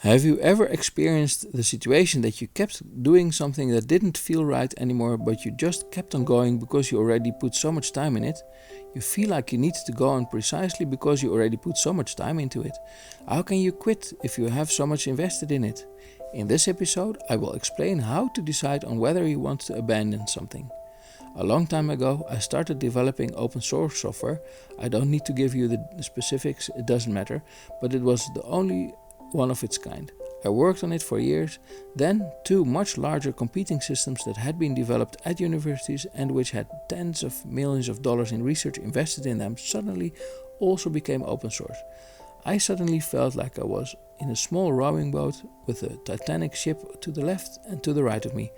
Have you ever experienced the situation that you kept doing something that didn't feel right anymore, but you just kept on going because you already put so much time in it? You feel like you need to go on precisely because you already put so much time into it. How can you quit if you have so much invested in it? In this episode, I will explain how to decide on whether you want to abandon something. A long time ago, I started developing open source software. I don't need to give you the specifics, it doesn't matter, but it was the only one of its kind. I worked on it for years. Then, two much larger competing systems that had been developed at universities and which had tens of millions of dollars in research invested in them suddenly also became open source. I suddenly felt like I was in a small rowing boat with a titanic ship to the left and to the right of me.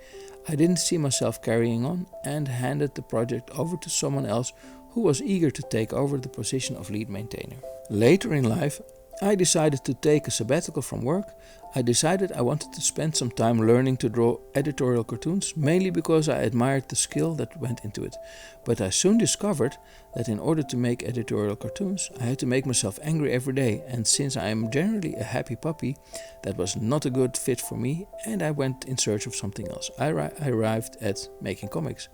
I didn't see myself carrying on and handed the project over to someone else who was eager to take over the position of lead maintainer. Later in life, I decided to take a sabbatical from work. I decided I wanted to spend some time learning to draw editorial cartoons, mainly because I admired the skill that went into it. But I soon discovered that in order to make editorial cartoons, I had to make myself angry every day, and since I am generally a happy puppy, that was not a good fit for me, and I went in search of something else. I arrived at making comics.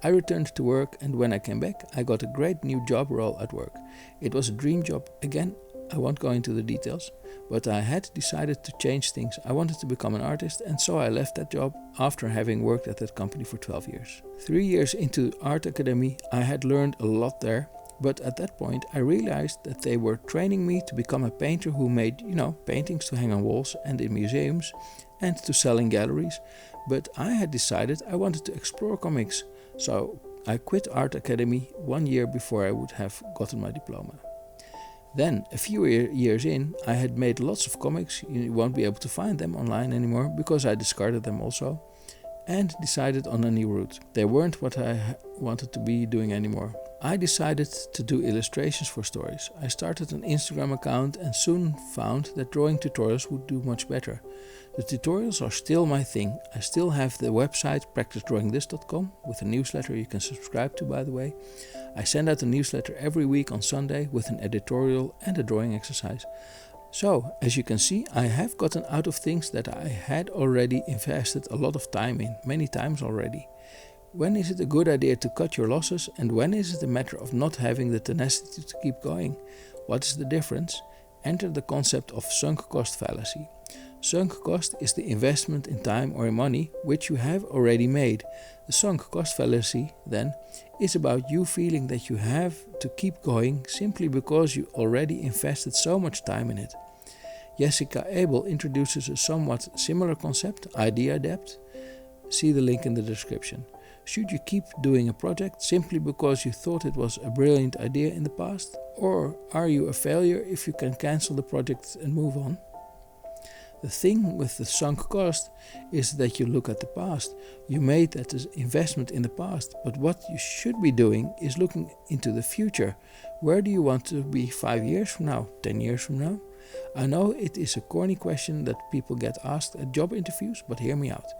I returned to work, and when I came back, I got a great new job role at work. It was a dream job. Again, I won't go into the details, but I had decided to change things. I wanted to become an artist, and so I left that job after having worked at that company for 12 years. 3 years into Art Academy, I had learned a lot there, but at that point I realized that they were training me to become a painter who made, paintings to hang on walls and in museums and to sell in galleries. But I had decided I wanted to explore comics, so I quit Art Academy 1 year before I would have gotten my diploma. Then, a few years in, I had made lots of comics. You won't be able to find them online anymore because I discarded them also, and decided on a new route. They weren't what I wanted to be doing anymore. I decided to do illustrations for stories. I started an Instagram account and soon found that drawing tutorials would do much better. The tutorials are still my thing. I still have the website practicedrawingthis.com with a newsletter you can subscribe to, by the way. I send out a newsletter every week on Sunday with an editorial and a drawing exercise. So, as you can see, I have gotten out of things that I had already invested a lot of time in, many times already. When is it a good idea to cut your losses, and when is it a matter of not having the tenacity to keep going? What is the difference? Enter the concept of sunk cost fallacy. Sunk cost is the investment in time or in money which you have already made. The sunk cost fallacy, then, is about you feeling that you have to keep going simply because you already invested so much time in it. Jessica Abel introduces a somewhat similar concept, idea debt. See the link in the description. Should you keep doing a project simply because you thought it was a brilliant idea in the past? Or are you a failure if you can cancel the project and move on? The thing with the sunk cost is that you look at the past. You made that investment in the past, but what you should be doing is looking into the future. Where do you want to be 5 years from now, 10 years from now? I know it is a corny question that people get asked at job interviews, but hear me out.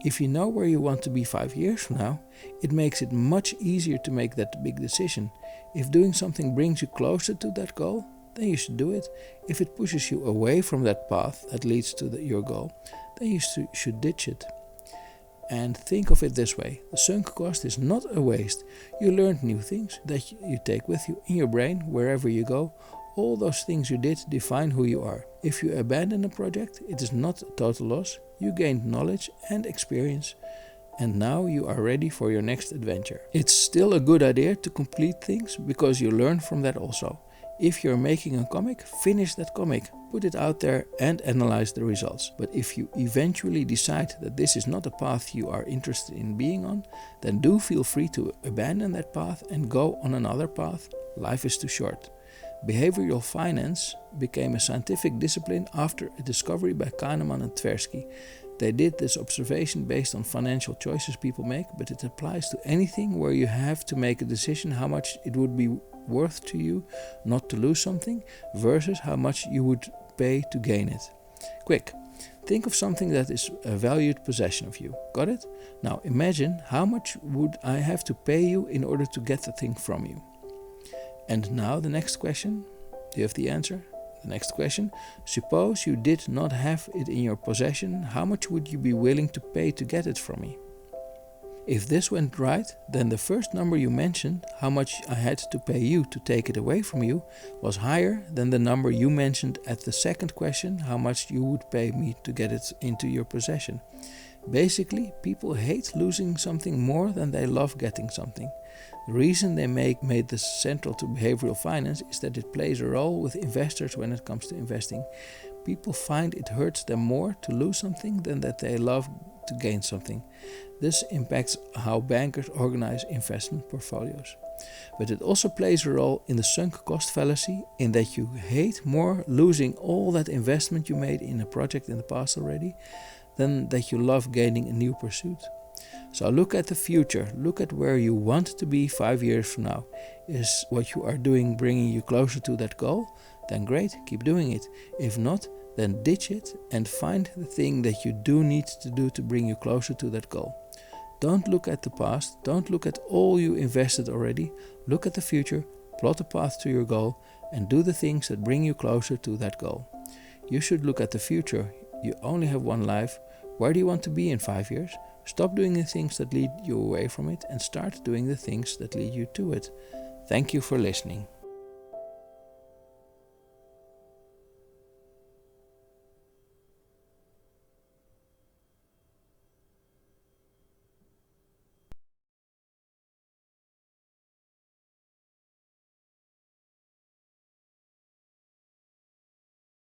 If you know where you want to be 5 years from now, it makes it much easier to make that big decision. If doing something brings you closer to that goal, then you should do it. If it pushes you away from that path that leads to your goal, then you should ditch it. And think of it this way, the sunk cost is not a waste. You learned new things that you take with you in your brain wherever you go. All those things you did define who you are. If you abandon a project, it is not a total loss. You gained knowledge and experience, and now you are ready for your next adventure. It's still a good idea to complete things because you learn from that also. If you're making a comic, finish that comic, put it out there and analyze the results. But if you eventually decide that this is not a path you are interested in being on, then do feel free to abandon that path and go on another path. Life is too short. Behavioral finance became a scientific discipline after a discovery by Kahneman and Tversky. They did this observation based on financial choices people make, but it applies to anything where you have to make a decision how much it would be worth to you not to lose something versus how much you would pay to gain it. Quick, think of something that is a valued possession of you. Got it? Now imagine how much would I have to pay you in order to get the thing from you. And now the next question. Do you have the answer? The next question, suppose you did not have it in your possession, how much would you be willing to pay to get it from me? If this went right, then the first number you mentioned, how much I had to pay you to take it away from you, was higher than the number you mentioned at the second question, how much you would pay me to get it into your possession. Basically, people hate losing something more than they love getting something. The reason they made this central to behavioral finance is that it plays a role with investors when it comes to investing. People find it hurts them more to lose something than that they love to gain something. This impacts how bankers organize investment portfolios. But it also plays a role in the sunk cost fallacy, in that you hate more losing all that investment you made in a project in the past already than that you love gaining a new pursuit. So look at the future, look at where you want to be 5 years from now. Is what you are doing bringing you closer to that goal? Then great, keep doing it. If not, then ditch it and find the thing that you do need to do to bring you closer to that goal. Don't look at the past, don't look at all you invested already, look at the future, plot a path to your goal and do the things that bring you closer to that goal. You should look at the future, you only have one life. Where do you want to be in 5 years? Stop doing the things that lead you away from it and start doing the things that lead you to it. Thank you for listening.